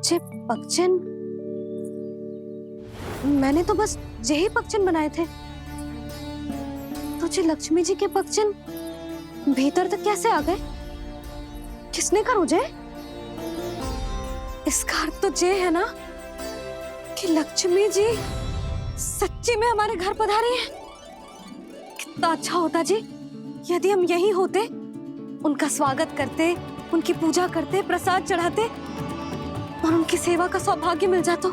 जे पगचन, मैंने तो बस यही पगचन बनाए थे। तो जे लक्ष्मी जी के पगचन भीतर तक कैसे आ गए? किसने करो जे? इसका अर्थ तो ये है ना कि लक्ष्मी जी सच्ची में हमारे घर पधारी हैं। कितना अच्छा होता जी यदि हम यहीं होते, उनका स्वागत करते, उनकी पूजा करते, प्रसाद चढ़ाते और उनकी सेवा का सौभाग्य मिल जाता।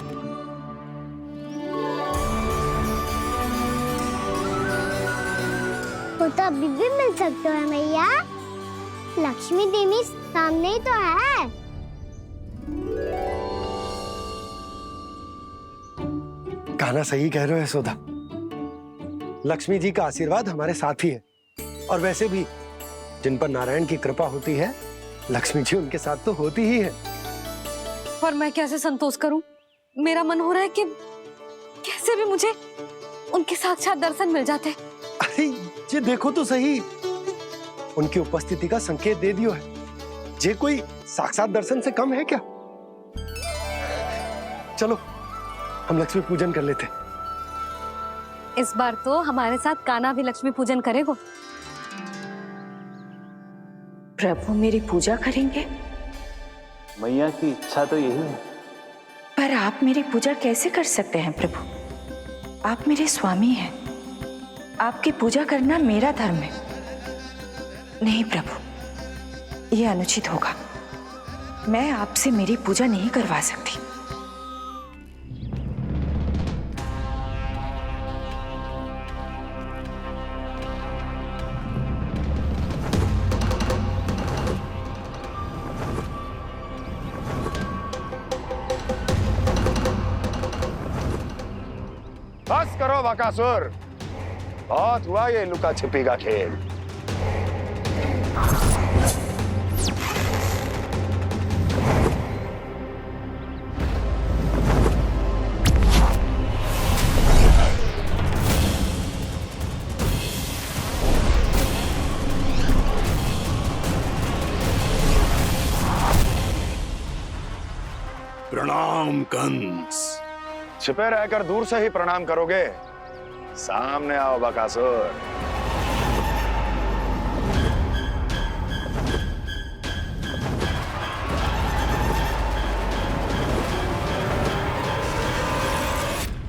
वो तो अभी भी मिल सकते हैं मैया। लक्ष्मी देवी सामने ही तो है। कहना सही कह रहे हो यशोदा। लक्ष्मी जी का आशीर्वाद हमारे साथ ही है, और वैसे भी जिन पर नारायण की कृपा होती है, लक्ष्मी जी उनके साथ तो होती ही है। पर मैं कैसे संतोष करूं? मेरा मन हो रहा है कि कैसे भी मुझे उनके साक्षात दर्शन मिल जाते। अरे ये देखो तो सही, उनकी उपस्थिति का संकेत दे दियो है। ये कोई साक्षात दर्शन से कम है क्या? चलो हम लक्ष्मी पूजन कर लेते। इस बार तो हमारे साथ कान्हा भी लक्ष्मी पूजन करेगा। प्रभु मेरी पूजा करेंगे? मैया की इच्छा तो यही है। पर आप मेरी पूजा कैसे कर सकते हैं प्रभु? आप मेरे स्वामी हैं। आपकी पूजा करना मेरा धर्म है। नहीं प्रभु, यह अनुचित होगा। मैं आपसे मेरी पूजा नहीं करवा सकती। बस करो बकासुर, बहुत हुआ ये लुका छिपी का खेल। प्रणाम कंस। छिपे रहकर दूर से ही प्रणाम करोगे? सामने आओ बकासुर।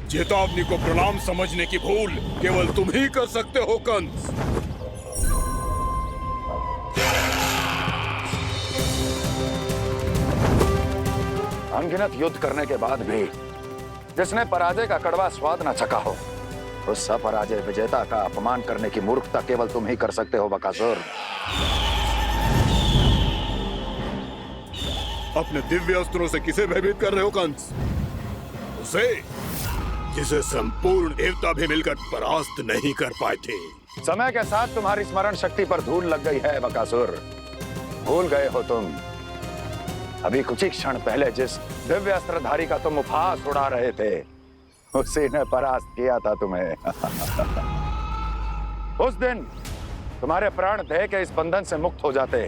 चेतावनी को प्रणाम समझने की भूल केवल तुम ही कर सकते हो कंस। अनगिनत युद्ध करने के बाद भी जिसने पराजय का कड़वा स्वाद न चखा हो, उस अपराजय विजेता का अपमान करने की मूर्खता केवल तुम ही कर सकते हो बकासुर। अपने दिव्य अस्त्रों से किसे भयभीत कर रहे हो कंस? उसे जिसे संपूर्ण देवता भी मिलकर परास्त नहीं कर पाए थे। समय के साथ तुम्हारी स्मरण शक्ति पर धूल लग गई है बकासुर। भूल गए हो तुम अभी कुछ ही क्षण पहले जिस दिव्य अस्त्रधारी का तुम उपहास उड़ा रहे थे, उसी ने परास्त किया था तुम्हें। उस दिन तुम्हारे प्राण दे के इस बंधन से मुक्त हो जाते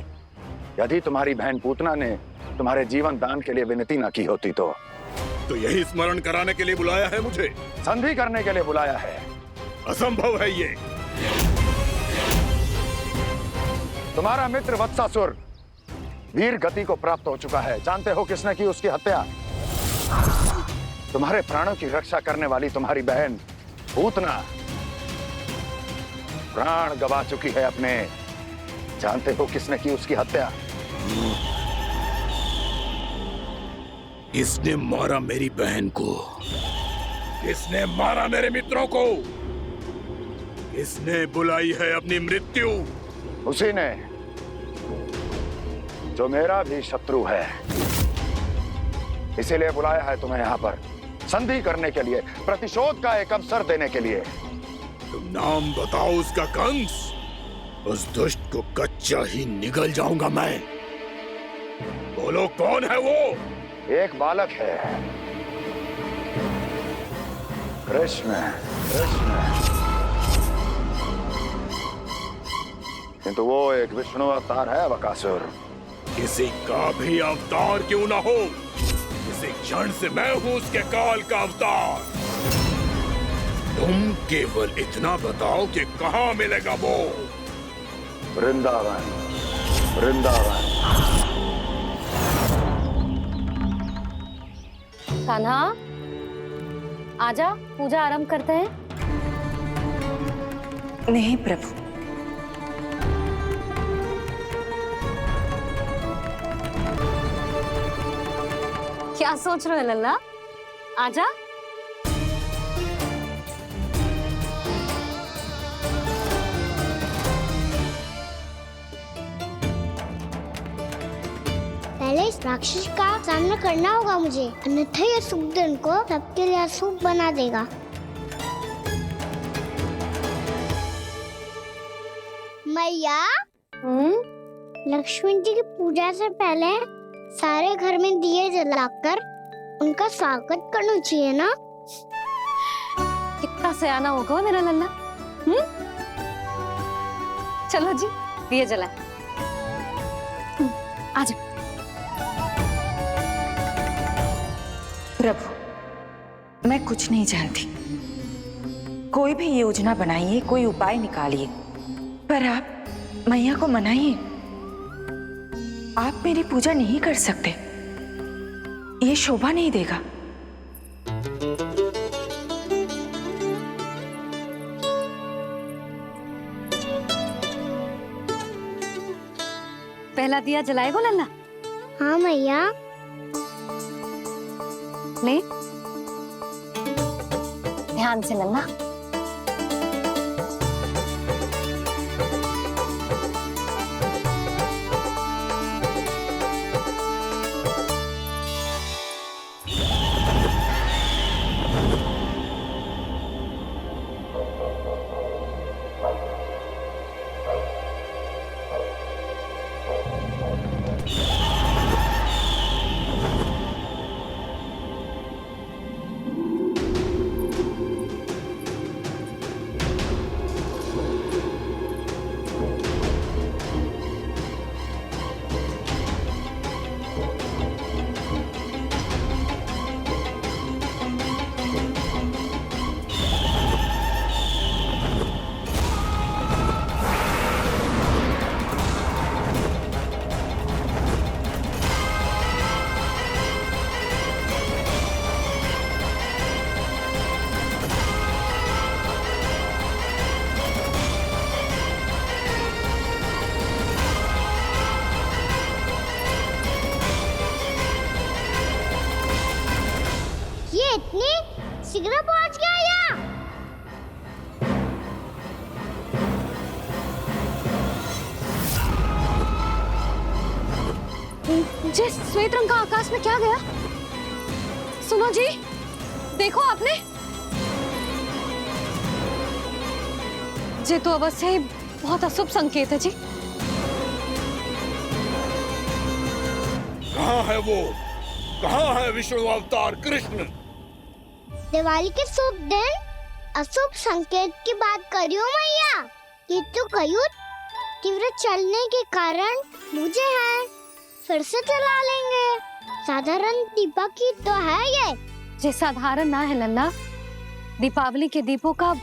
यदि तुम्हारी बहन पूतना ने तुम्हारे जीवन दान के लिए विनती न की होती। तो यही स्मरण कराने के लिए बुलाया है मुझे? संधि करने के लिए बुलाया है। असंभव है ये। तुम्हारा मित्र वत्सासुर वीर गति को प्राप्त हो चुका है। जानते हो किसने की उसकी हत्या? तुम्हारे प्राणों की रक्षा करने वाली तुम्हारी बहन पूतना प्राण गवा चुकी है अपने। जानते हो किसने की उसकी हत्या? किसने मारा मेरी बहन को? किसने मारा मेरे मित्रों को? किसने बुलाई है अपनी मृत्यु? उसी ने जो मेरा भी शत्रु है। इसीलिए बुलाया है तुम्हें यहाँ पर संधि करने के लिए, प्रतिशोध का एक अवसर देने के लिए। तुम नाम बताओ उसका कंस। उस दुष्ट को कच्चा ही निगल जाऊंगा मैं। बोलो कौन है वो? एक बालक है, कृष्ण। किंतु वो एक विष्णु अवतार है बकासुर। किसी का भी अवतार क्यों ना हो, किसी क्षण से मैं हूं उसके काल का अवतार। तुम केवल इतना बताओ कि कहां मिलेगा वो। वृंदावन, वृंदावन। कान्हा, आजा, पूजा आरंभ करते हैं। नहीं प्रभु, क्या सोच रहे हो लल्ला? आजा। पहले इस राक्षस का सामना करना होगा मुझे, अन्यथा ये शुभ दिन को सबके लिए अशुभ बना देगा। मैया, लक्ष्मी जी की पूजा से पहले सारे घर में दिए जलाकर उनका स्वागत करना चाहिए ना? कितना सयाना होगा मेरा लल्ला। चलो जी, दिए जलाए। आजा। प्रभु, मैं कुछ नहीं जानती। कोई भी योजना बनाइए, कोई उपाय निकालिए, पर आप मैया को मनाइए। आप मेरी पूजा नहीं कर सकते, ये शोभा नहीं देगा। पहला दिया जलाएगो लल्ला? हाँ मैया। ले, ध्यान से लल्ला। इतनी शीघ्र पहुंच गया यहाँ? जे श्वेत रंग का आकाश में क्या गया? सुनो जी, देखो आपने। जे तो अवश्य ही बहुत अशुभ संकेत है जी। कहाँ है वो? कहाँ है विष्णु अवतार कृष्ण? दिवाली के शुभ दिन अशुभ संकेत की बात करियो मैया। ये तो कयूत तीव्र चलने के कारण मुझे है, फिर से चला लेंगे। साधारण दीपक ही तो है ये साधारण ना है लल्ला। दीपावली के दीपों का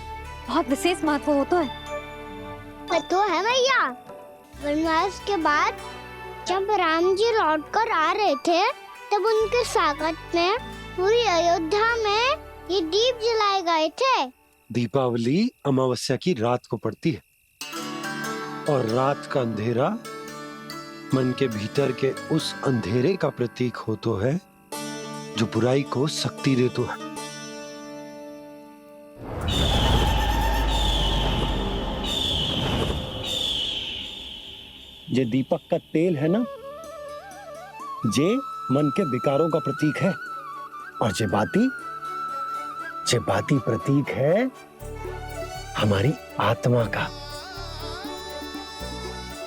बहुत विशेष महत्व होता है। तो है मैया। वनवास के बाद जब राम जी लौट कर आ रहे थे, तब उनके स्वागत में पूरी अयोध्या में ये दीप जलाए गए थे। दीपावली अमावस्या की रात को पड़ती है और रात का अंधेरा मन के भीतर के उस अंधेरे का प्रतीक हो तो है जो बुराई को शक्ति दे तो है। ये दीपक का तेल है ना, जे मन के विकारों का प्रतीक है, और जे बाती प्रतीक है हमारी आत्मा का।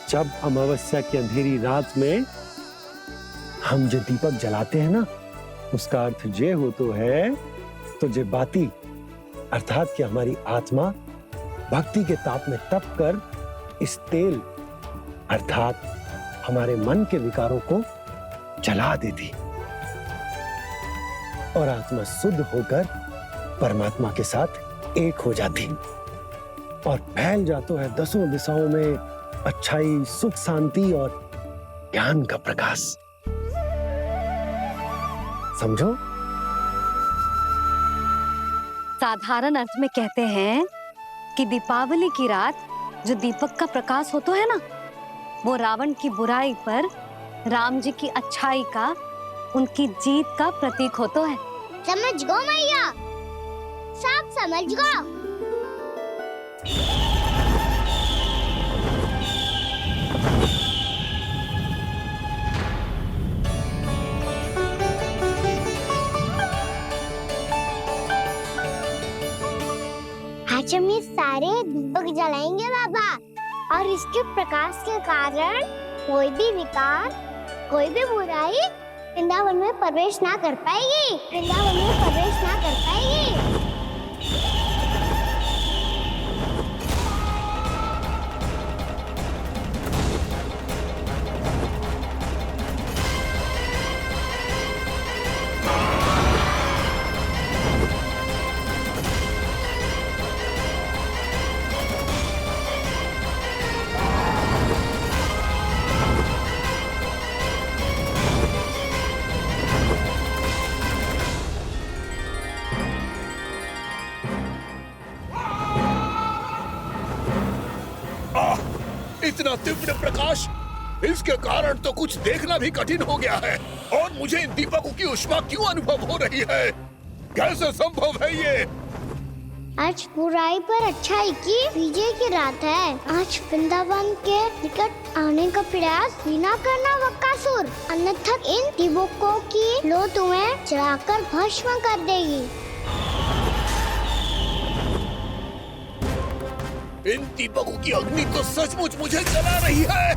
जब अमावस्या की अंधेरी रात में हम जो दीपक जलाते हैं ना, उसका अर्थ जे हो तो है, तो जे बाती अर्थात कि हमारी आत्मा भक्ति के ताप में तप कर इस तेल अर्थात हमारे मन के विकारों को जला देती। और आत्मा शुद्ध होकर परमात्मा के साथ एक हो जाती और फैल जाता है दसों दिशाओं में अच्छाई, सुख, शांति और ज्ञान का प्रकाश। समझो? साधारण अर्थ में कहते हैं कि दीपावली की रात जो दीपक का प्रकाश होता है ना, वो रावण की बुराई पर राम जी की अच्छाई का, उनकी जीत का प्रतीक होता है। समझ गो मैया, सब समझ गो। आज हम ये सारे दीपक जलाएंगे बाबा, और इसके प्रकाश के कारण कोई भी विकार, कोई भी बुराई वृंदावन में प्रवेश ना कर पाएगी, वृंदावन में प्रवेश ना कर पाएगी। इतना तीव्र प्रकाश, इसके कारण तो कुछ देखना भी कठिन हो गया है। और मुझे इन दीपकों की ऊष्मा क्यों अनुभव हो रही है? कैसे संभव है ये? आज बुराई पर अच्छाई की विजय की रात है। आज वृंदावन के निकट आने का प्रयास भी ना करना बकासुर, अन्यथा इन दीपकों की लो तुम्हें जलाकर भस्म कर देगी। इन दीपकों की अग्नि तो सचमुच मुझे जला रही है।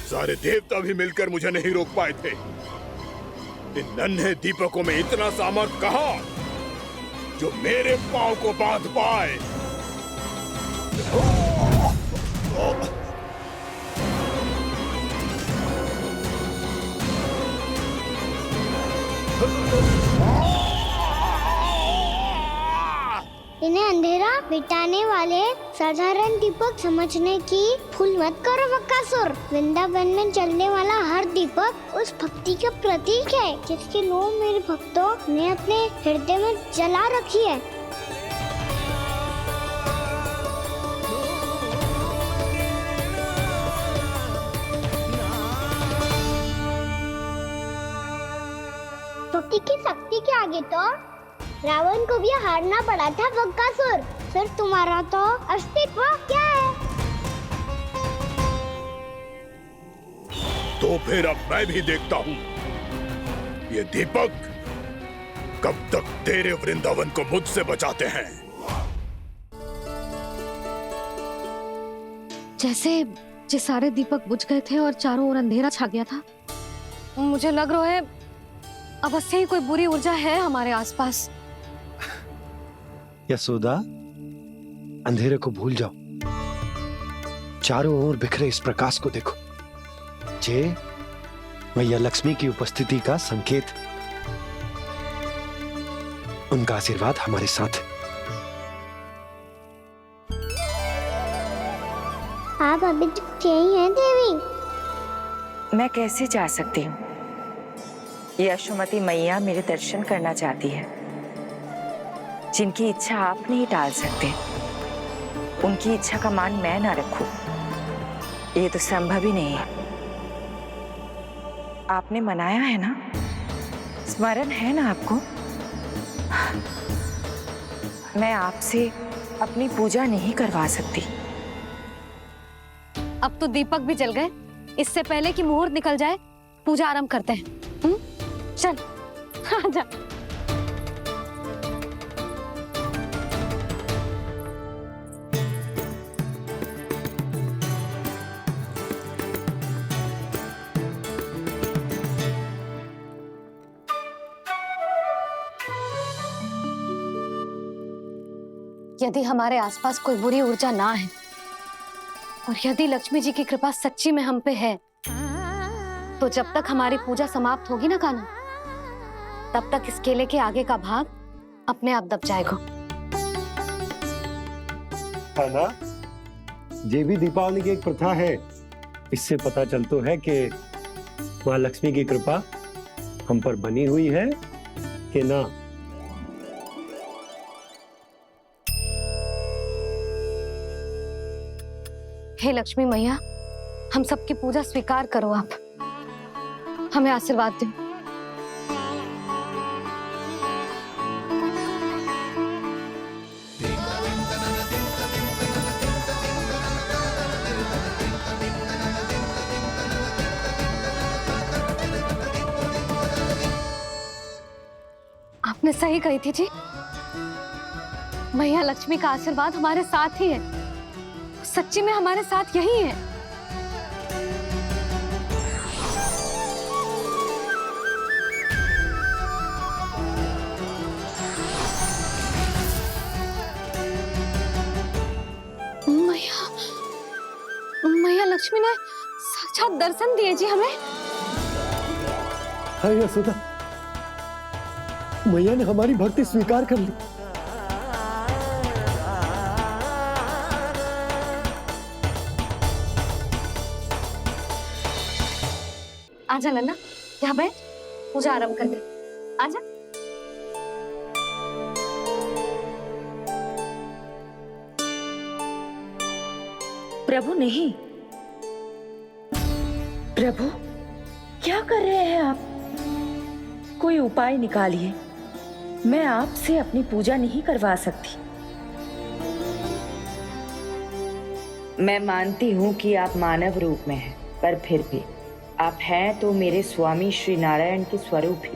सारे देवता भी मिलकर मुझे नहीं रोक पाए थे। इन नन्हे दीपकों में इतना सामर्थ कहां जो मेरे पांव को बांध पाए। इन्हें अंधेरा मिटाने वाले साधारण दीपक समझने की भूल मत करो बकासुर। वृंदावन में जलने वाला हर दीपक उस भक्ति का प्रतीक है जिसकी लो मेरे भक्तों ने अपने हृदय में जला रखी है। भक्ति की शक्ति के आगे तो रावण को भी हारना पड़ा था बकासुर। फिर तुम्हारा तो अस्तित्व क्या है? तो फिर अब मैं भी देखता हूँ ये दीपक कब तक तेरे वृंदावन को मुझसे बचाते हैं। जैसे सारे दीपक बुझ गए थे और चारों ओर अंधेरा छा गया था, मुझे लग रहा है अवश्य ही कोई बुरी ऊर्जा है हमारे आसपास। यशोदा, अंधेरे को भूल जाओ, चारों ओर बिखरे इस प्रकाश को देखो। जे मैया लक्ष्मी की उपस्थिति का संकेत, उनका आशीर्वाद हमारे साथ। आप अभी तक यही हैं देवी? मैं कैसे जा सकती हूँ? यशोमती मैया मेरे दर्शन करना चाहती है। जिनकी इच्छा आप नहीं टाल सकते, उनकी इच्छा का मान मैं ना रखूं, ये तो संभव ही नहीं है। आपने मनाया है ना, स्मरण है ना आपको? मैं आपसे अपनी पूजा नहीं करवा सकती। अब तो दीपक भी जल गए, इससे पहले कि मुहूर्त निकल जाए पूजा आरंभ करते हैं। चल आजा। यदि हमारे आसपास कोई बुरी ऊर्जा ना है और यदि लक्ष्मी जी की कृपा सच्ची में हम पे है, तो जब तक हमारी पूजा समाप्त होगी ना कान्हा, तब तक इस केले के आगे का भाग अपने आप दब जाएगा। कान्हा, ये भी दीपावली की एक प्रथा है। इससे पता चलता है कि माँ लक्ष्मी की कृपा हम पर बनी हुई है कि ना। हे लक्ष्मी मैया, हम सबकी पूजा स्वीकार करो, आप हमें आशीर्वाद दो। आपने सही कही थी जी, मैया लक्ष्मी का आशीर्वाद हमारे साथ ही है, सच्ची में हमारे साथ यही है। मैया, मैया लक्ष्मी ने साक्षात दर्शन दिए जी हमें। हाँ यशोदा, मैया ने हमारी भक्ति स्वीकार कर ली। आजा नन्ना, यहाँ बैठ, पूजा आरंभ कर दे। आजा। प्रभु नहीं, प्रभु क्या कर रहे हैं आप? कोई उपाय निकालिए, मैं आपसे अपनी पूजा नहीं करवा सकती। मैं मानती हूँ कि आप मानव रूप में हैं, पर फिर भी आप हैं तो मेरे स्वामी श्री नारायण के स्वरूप ही।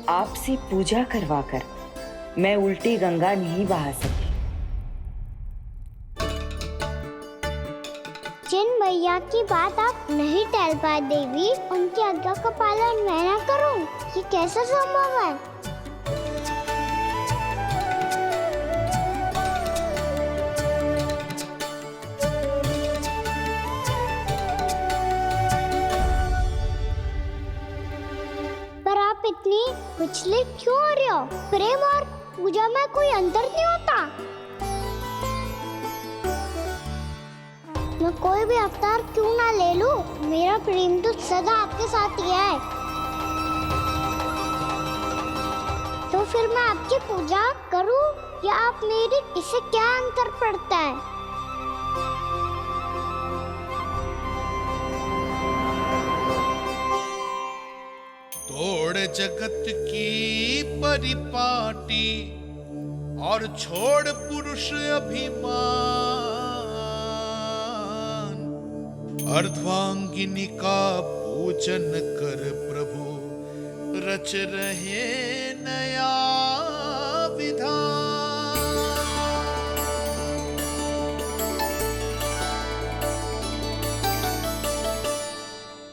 आपसे पूजा करवाकर मैं उल्टी गंगा नहीं बहा सकी। जिन भैया की बात आप नहीं टल पाए देवी, उनकी आज्ञा का पालन मैं ना करूं, ये कैसे संभव है? पर आप इतनी विचलित क्यों हो रहे हो? प्रेम और पूजा में कोई अंतर नहीं होता। मैं कोई भी अवतार क्यों ना ले लूं, मेरा प्रेम तो सदा आपके साथ ही है। तो फिर मैं आपकी पूजा करूं या आप मेरी, इससे क्या अंतर पड़ता है? तोड़ जगत की परिपाटी और छोड़ पुरुष अभिमान, अर्धांगिनी का पूजन कर प्रभु रच रहे नया विधान।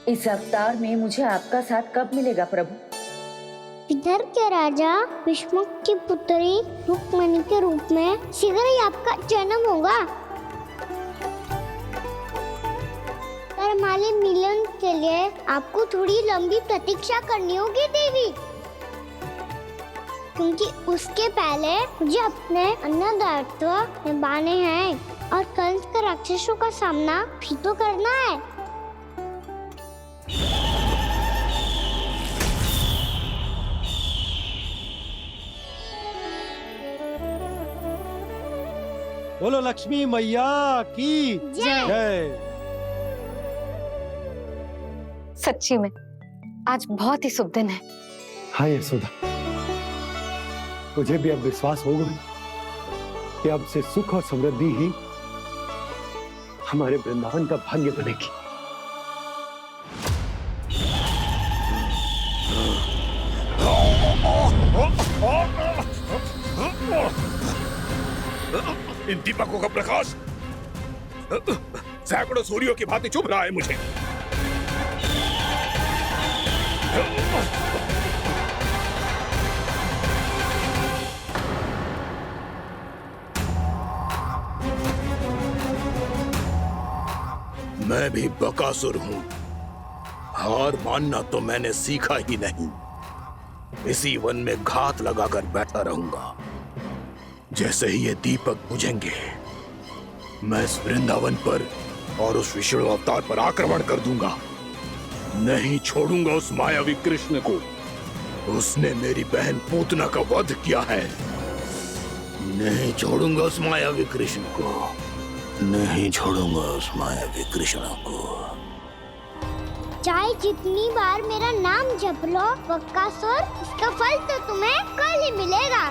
इस अवतार में मुझे आपका साथ कब मिलेगा प्रभु? इधर के राजा भीष्मक की पुत्री रुक्मणी के रूप में शीघ्र ही आपका जन्म होगा। पर हमारे मिलन के लिए आपको थोड़ी लंबी प्रतीक्षा करनी होगी देवी, क्योंकि उसके पहले मुझे अपने अन्य दायित्व निभाने हैं और कंस के राक्षसों का सामना भी तो करना है। बोलो लक्ष्मी मैया की जय। सच्ची में आज बहुत ही शुभ दिन है। हाँ यशोदा, तुझे भी अब विश्वास होगा कि अब से सुख और समृद्धि ही हमारे वृंदावन का भाग्य बनेगी। इन दीपकों का प्रकाश सैकड़ों सूर्यों की भांति चुभ रहा है मुझे। मैं भी बकासुर हूँ। हार मानना तो मैंने सीखा ही नहीं। इसी वन में घात लगाकर बैठा रहूंगा। जैसे ही ये दीपक बुझेंगे, मैं इस वृंदावन पर और उस विष्णु अवतार पर आक्रमण कर दूंगा। नहीं छोड़ूंगा उस मायावी कृष्ण को। उसने मेरी बहन पूतना का वध किया है। नहीं छोड़ूंगा उस मायावी कृष्ण को। नहीं छोड़ूंगा उस मायावी कृष्ण को। चाहे जितनी बार मेरा नाम जप लो बकासुर, इसका फल तो तुम्हें कल ही मिलेगा।